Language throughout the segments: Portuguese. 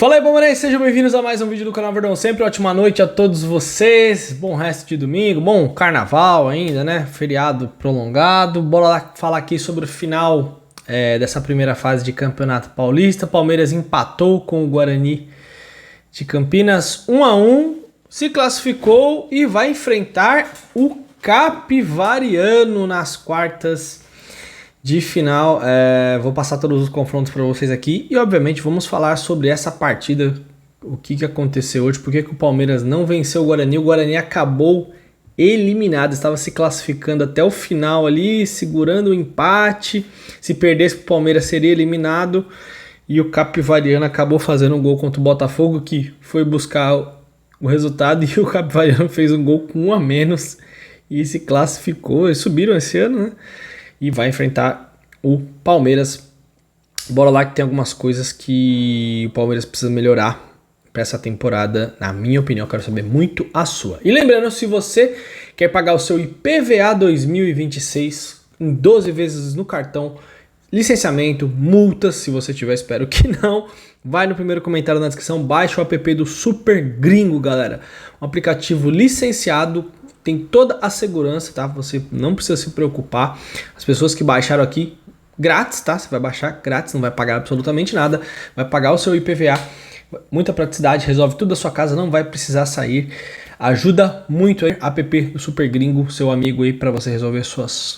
Fala aí, palmeirenses, sejam bem-vindos a mais um vídeo do canal Verdão Sempre. Ótima noite a todos vocês, bom resto de domingo, bom carnaval ainda, né? Feriado prolongado. Bora lá falar aqui sobre o final dessa primeira fase de Campeonato Paulista. Palmeiras empatou com o Guarani de Campinas 1-1, se classificou e vai enfrentar o Capivariano nas quartas de final. Vou passar todos os confrontos para vocês aqui e obviamente vamos falar sobre essa partida, o que aconteceu hoje, porque que o Palmeiras não venceu o Guarani acabou eliminado, estava se classificando até o final ali, segurando o empate, se perdesse o Palmeiras seria eliminado e o Capivariano acabou fazendo um gol contra o Botafogo, que foi buscar o resultado e o Capivariano fez um gol com um a menos e se classificou. Eles subiram esse ano, né? E vai enfrentar o Palmeiras. Bora lá que tem algumas coisas que o Palmeiras precisa melhorar para essa temporada, na minha opinião. Eu quero saber muito a sua. E lembrando, se você quer pagar o seu IPVA 2026 em 12 vezes no cartão, licenciamento, multas, se você tiver, espero que não, vai no primeiro comentário na descrição, baixa o app do Super Gringo, galera. Um aplicativo licenciado, tem toda a segurança, tá? Você não precisa se preocupar. As pessoas que baixaram aqui, grátis, tá? Você vai baixar grátis, não vai pagar absolutamente nada. Vai pagar o seu IPVA. Muita praticidade, resolve tudo da sua casa, não vai precisar sair. Ajuda muito aí, app do Super Gringo, seu amigo aí, para você resolver suas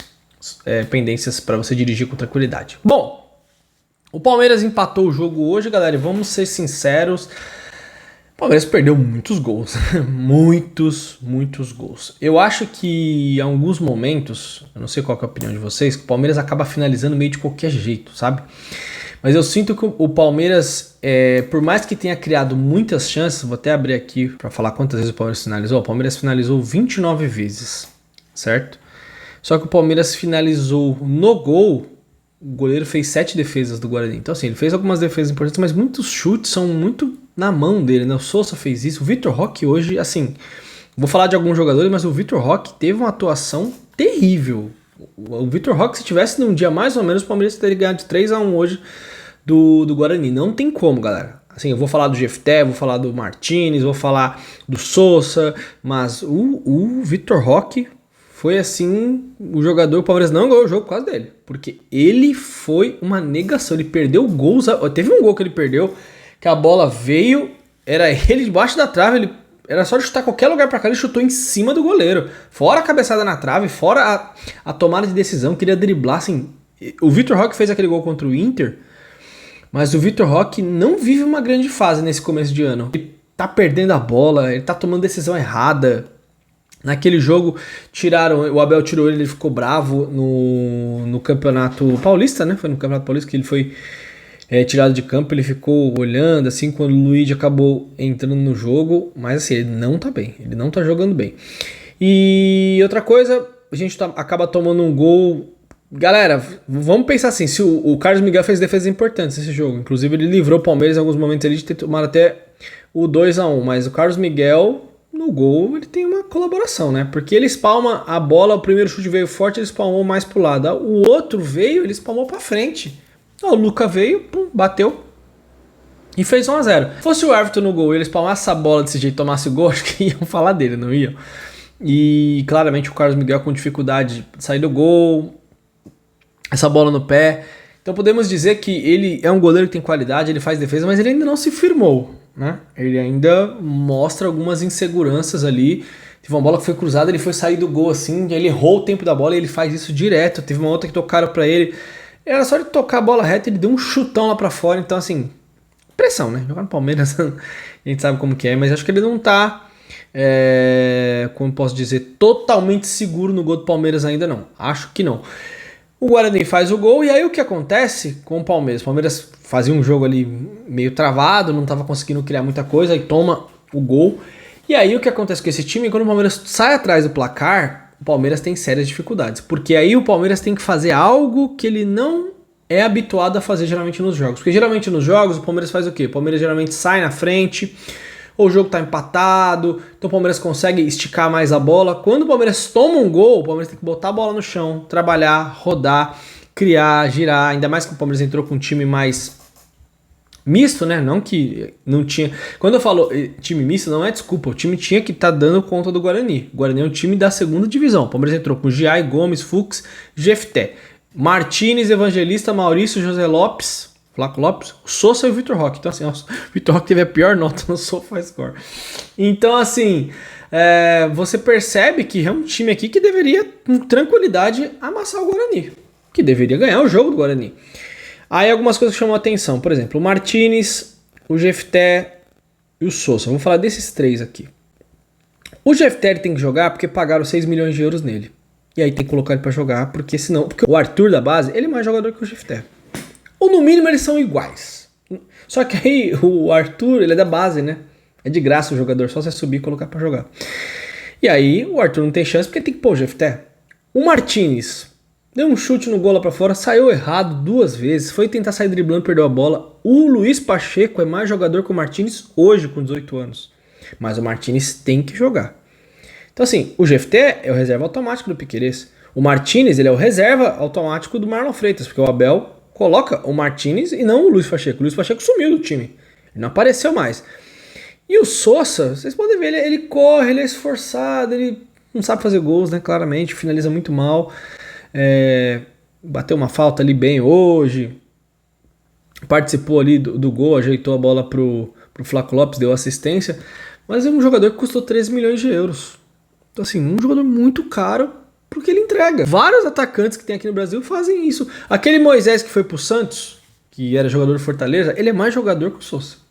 pendências, para você dirigir com tranquilidade. Bom, o Palmeiras empatou o jogo hoje, galera, e vamos ser sinceros. O Palmeiras perdeu muitos gols, muitos gols. Eu acho que em alguns momentos, eu não sei qual que é a opinião de vocês, que o Palmeiras acaba finalizando meio de qualquer jeito, sabe? Mas eu sinto que o Palmeiras, por mais que tenha criado muitas chances, vou até abrir aqui para falar quantas vezes o Palmeiras finalizou. O Palmeiras finalizou 29 vezes, certo? Só que o Palmeiras finalizou no gol, o goleiro fez 7 defesas do Guarani. Então assim, ele fez algumas defesas importantes, mas muitos chutes são muito na mão dele, né? O Sousa fez isso, o Vitor Roque hoje, assim, vou falar de alguns jogadores, mas o Vitor Roque teve uma atuação terrível. O Vitor Roque, se tivesse num dia mais ou menos, o Palmeiras teria ganhado de 3-1 hoje do Guarani. Não tem como, galera. Assim, eu vou falar do Jefté, vou falar do Martínez, vou falar do Sousa, mas o Vitor Roque foi assim, o jogador, o Palmeiras não ganhou o jogo por causa dele, porque ele foi uma negação, ele perdeu gols, teve um gol que ele perdeu, que a bola veio, era ele debaixo da trave, era só de chutar qualquer lugar pra cá, ele chutou em cima do goleiro, fora a cabeçada na trave, fora a tomada de decisão, queria driblar, assim, o Vitor Roque fez aquele gol contra o Inter, mas o Vitor Roque não vive uma grande fase nesse começo de ano, ele tá perdendo a bola, ele tá tomando decisão errada. Naquele jogo, o Abel tirou ele ficou bravo no Campeonato Paulista, né? Foi no Campeonato Paulista que ele foi tirado de campo, ele ficou olhando, assim, quando o Luiz acabou entrando no jogo, mas assim, ele não tá bem, ele não tá jogando bem. E outra coisa, a gente acaba tomando um gol. Galera, vamos pensar assim, se o Carlos Miguel fez defesas importantes nesse jogo, inclusive ele livrou o Palmeiras em alguns momentos ali de ter tomado até o 2-1, mas o Carlos Miguel no gol ele tem uma colaboração, né? Porque ele espalma a bola, o primeiro chute veio forte, ele espalmou mais pro lado. O outro veio, ele espalmou pra frente. O Luca veio, pum, bateu e fez 1-0. Se fosse o Everton no gol e ele espalmasse essa bola desse jeito e tomasse o gol, acho que iam falar dele, não iam? E claramente o Carlos Miguel com dificuldade de sair do gol, essa bola no pé. Então podemos dizer que ele é um goleiro que tem qualidade, ele faz defesa, mas ele ainda não se firmou, né? Ele ainda mostra algumas inseguranças ali. Teve uma bola que foi cruzada, ele foi sair do gol assim, ele errou o tempo da bola e ele faz isso direto. Teve uma outra que tocaram pra ele, era só ele tocar a bola reta, ele deu um chutão lá pra fora. Então assim, pressão, né? Jogar no Palmeiras, a gente sabe como que é, mas acho que ele não tá, como posso dizer, totalmente seguro no gol do Palmeiras ainda não. Acho que não. O Guarani faz o gol e aí o que acontece com o Palmeiras? O Palmeiras fazia um jogo ali meio travado, não estava conseguindo criar muita coisa e toma o gol. E aí o que acontece com esse time? Quando o Palmeiras sai atrás do placar, o Palmeiras tem sérias dificuldades. Porque aí o Palmeiras tem que fazer algo que ele não é habituado a fazer geralmente nos jogos. Porque geralmente nos jogos o Palmeiras faz o quê? O Palmeiras geralmente sai na frente, ou o jogo tá empatado, então o Palmeiras consegue esticar mais a bola. Quando o Palmeiras toma um gol, o Palmeiras tem que botar a bola no chão, trabalhar, rodar, criar, girar, ainda mais que o Palmeiras entrou com um time mais Misto, né? Não que não tinha. Quando eu falo time misto, não é desculpa. O time tinha que estar dando conta do Guarani. O Guarani é um time da segunda divisão. O Palmeiras entrou com Giai, Gomes, Fux, Jefté, Martínez, Evangelista, Maurício, José Lopes, Flaco Lopes, Sousa e o Vitor Roque. Então, assim, o Vitor Roque teve a pior nota no SofaScore. Então, assim, você percebe que é um time aqui que deveria, com tranquilidade, amassar o Guarani. Que deveria ganhar o jogo do Guarani. Aí algumas coisas que chamam a atenção. Por exemplo, o Martínez, o Jefté e o Sousa. Vamos falar desses três aqui. O Jefté tem que jogar porque pagaram 6 milhões de euros nele. E aí tem que colocar ele pra jogar, porque senão... Porque o Arthur da base, ele é mais jogador que o Jefté. Ou no mínimo eles são iguais. Só que aí o Arthur, ele é da base, né? É de graça o jogador, só você subir e colocar pra jogar. E aí o Arthur não tem chance porque tem que pôr o Jefté. O Martínez deu um chute no gol lá pra fora, saiu errado 2 vezes, foi tentar sair driblando, perdeu a bola. O Luiz Pacheco é mais jogador que o Martínez hoje, com 18 anos. Mas o Martínez tem que jogar. Então assim, o Jefté é o reserva automático do Piquerez. O Martínez, ele é o reserva automático do Marlon Freitas, porque o Abel coloca o Martínez e não o Luiz Pacheco. O Luiz Pacheco sumiu do time, ele não apareceu mais. E o Sousa, vocês podem ver, ele corre, ele é esforçado, ele não sabe fazer gols, né? Claramente, finaliza muito mal. Bateu uma falta ali bem hoje, participou ali do gol, ajeitou a bola pro Flaco Lopes, deu assistência, mas é um jogador que custou 13 milhões de euros. Então assim, um jogador muito caro porque ele entrega. Vários atacantes que tem aqui no Brasil fazem isso. Aquele Moisés que foi pro Santos, que era jogador do Fortaleza, ele é mais jogador que o Sousa.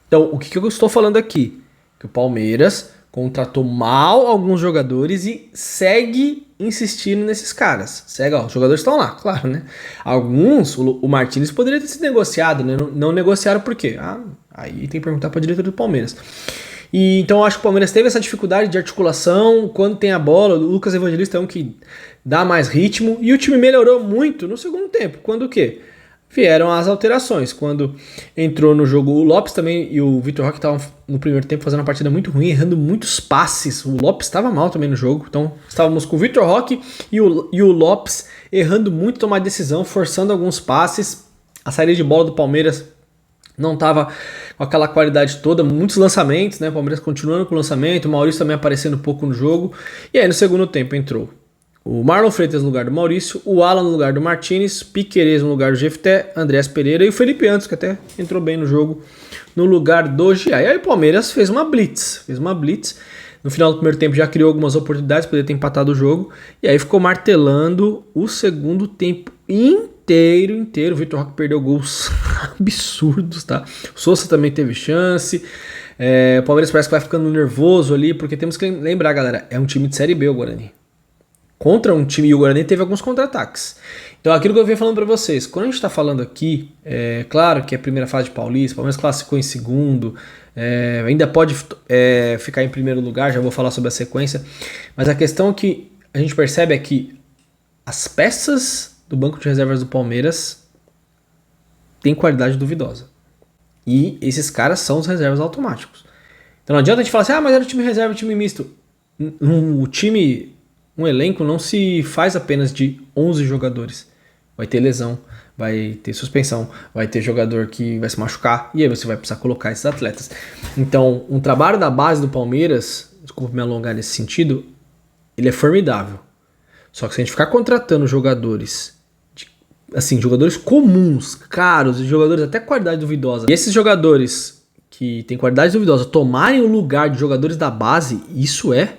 Então, o que eu estou falando aqui? Que o Palmeiras contratou mal alguns jogadores e segue insistindo nesses caras. Segue, ó, os jogadores estão lá, claro, né? Alguns, o Martínez poderia ter sido negociado, né? Não negociaram por quê? Aí tem que perguntar para a diretoria do Palmeiras. E então eu acho que o Palmeiras teve essa dificuldade de articulação. Quando tem a bola, o Lucas Evangelista é um que dá mais ritmo. E o time melhorou muito no segundo tempo. Quando o quê? Vieram as alterações. Quando entrou no jogo o Lopes também e o Vitor Roque estavam no primeiro tempo fazendo uma partida muito ruim, errando muitos passes. O Lopes estava mal também no jogo. Então estávamos com o Vitor Roque e o Lopes errando muito tomar decisão, forçando alguns passes. A saída de bola do Palmeiras não estava com aquela qualidade toda, muitos lançamentos, né? O Palmeiras continuando com o lançamento, o Maurício também aparecendo um pouco no jogo. E aí no segundo tempo entrou o Marlon Freitas no lugar do Maurício, o Alan no lugar do Martínez, Piquerez no lugar do Jefté, Andreas Pereira e o Felipe Antos, que até entrou bem no jogo, no lugar do Giai. E aí o Palmeiras fez uma blitz. No final do primeiro tempo já criou algumas oportunidades, poderia ter empatado o jogo. E aí ficou martelando o segundo tempo inteiro. O Vitor Roque perdeu gols absurdos, tá? O Sousa também teve chance. O Palmeiras parece que vai ficando nervoso ali, porque temos que lembrar, galera, é um time de Série B o Guarani. Contra um time, e o Guarani teve alguns contra-ataques. Então aquilo que eu venho falando pra vocês, quando a gente tá falando aqui, claro que é a primeira fase de Paulista, o Palmeiras classificou em segundo, ainda pode ficar em primeiro lugar, já vou falar sobre a sequência, mas a questão que a gente percebe é que as peças do banco de reservas do Palmeiras têm qualidade duvidosa. E esses caras são os reservas automáticos. Então não adianta a gente falar assim, mas era o time reserva, o time misto. Um elenco não se faz apenas de 11 jogadores. Vai ter lesão, vai ter suspensão, vai ter jogador que vai se machucar, e aí você vai precisar colocar esses atletas. Então, um trabalho da base do Palmeiras, desculpa me alongar nesse sentido, ele é formidável. Só que se a gente ficar contratando jogadores, jogadores comuns, caros, jogadores até qualidade duvidosa, e esses jogadores que têm qualidade duvidosa tomarem o lugar de jogadores da base, isso é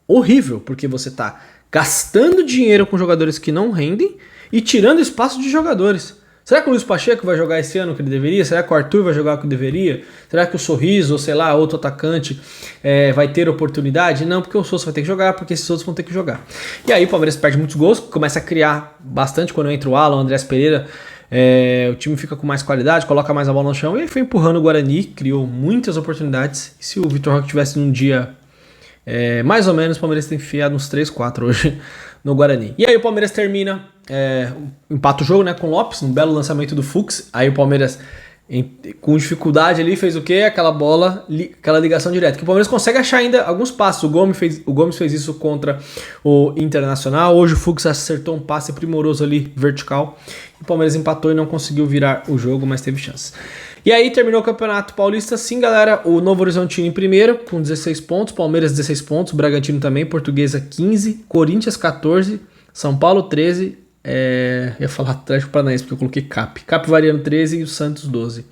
horrível, porque você está gastando dinheiro com jogadores que não rendem e tirando espaço de jogadores. Será que o Luiz Pacheco vai jogar esse ano o que ele deveria? Será que o Arthur vai jogar o que deveria? Será que o Sorriso, ou sei lá, outro atacante vai ter oportunidade? Não, porque o Sousa vai ter que jogar, porque esses outros vão ter que jogar. E aí o Palmeiras perde muitos gols, começa a criar bastante quando entra o Alan, o Andreas Pereira. O time fica com mais qualidade, coloca mais a bola no chão e aí foi empurrando o Guarani, criou muitas oportunidades. E se o Vitor Roque tivesse num dia mais ou menos, o Palmeiras tem enfiado uns 3, 4 hoje no Guarani. E aí o Palmeiras termina, empata o jogo, né, com o Lopes, um belo lançamento do Fux. Aí o Palmeiras com dificuldade ali, fez o quê? Aquela bola, aquela ligação direta. Que o Palmeiras consegue achar ainda alguns passos. O Gomes fez isso contra o Internacional. Hoje o Fux acertou um passe primoroso ali, vertical. O Palmeiras empatou e não conseguiu virar o jogo, mas teve chance. E aí terminou o Campeonato Paulista assim, galera. O Novo Horizontino em primeiro, com 16 pontos. Palmeiras 16 pontos. Bragantino também. Portuguesa 15. Corinthians 14. São Paulo 13. Ia falar Atlético Paranaense, porque eu coloquei Capivariano 13 e o Santos 12.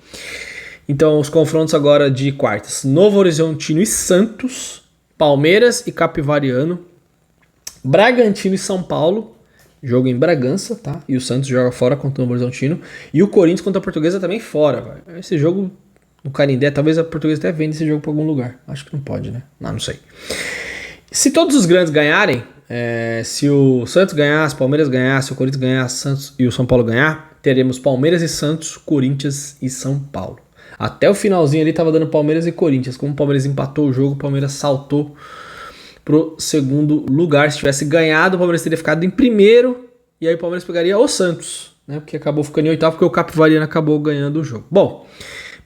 Então os confrontos agora de quartas: Novo Horizontino e Santos, Palmeiras e Capivariano, Bragantino e São Paulo, jogo em Bragança, tá? E o Santos joga fora contra o Novo Horizontino, e o Corinthians contra a Portuguesa também fora, véio. Esse jogo no Canindé, talvez a Portuguesa até venda esse jogo pra algum lugar. Acho que não pode, né? Não sei. Se todos os grandes ganharem, se o Santos ganhar, se o Palmeiras ganhar, se o Corinthians ganhar, Santos e o São Paulo ganhar, teremos Palmeiras e Santos, Corinthians e São Paulo. Até o finalzinho ali tava dando Palmeiras e Corinthians. Como o Palmeiras empatou o jogo, o Palmeiras saltou pro segundo lugar. Se tivesse ganhado, o Palmeiras teria ficado em primeiro, e aí o Palmeiras pegaria o Santos, né? Porque acabou ficando em oitavo, porque o Capivariano acabou ganhando o jogo. Bom,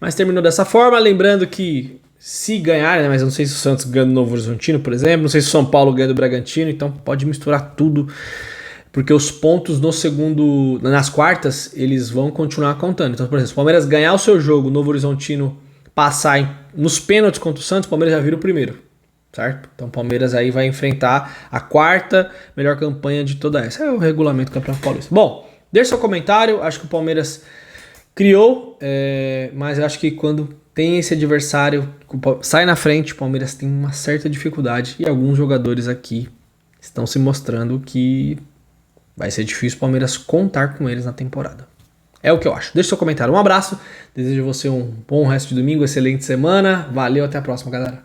mas terminou dessa forma, lembrando que se ganhar, né, mas eu não sei se o Santos ganha do Novo Horizontino, por exemplo, não sei se o São Paulo ganha do Bragantino, então pode misturar tudo, porque os pontos nas quartas, eles vão continuar contando. Então, por exemplo, se o Palmeiras ganhar o seu jogo, o Novo Horizontino passar nos pênaltis contra o Santos, o Palmeiras já vira o primeiro, certo? Então o Palmeiras aí vai enfrentar a quarta melhor campanha de toda essa. É o regulamento do Campeonato Paulista. Bom, deixa seu comentário, acho que o Palmeiras criou, mas eu acho que quando tem esse adversário, sai na frente, o Palmeiras tem uma certa dificuldade e alguns jogadores aqui estão se mostrando que vai ser difícil o Palmeiras contar com eles na temporada. É o que eu acho. Deixa seu comentário. Um abraço, desejo a você um bom resto de domingo, excelente semana. Valeu, até a próxima, galera.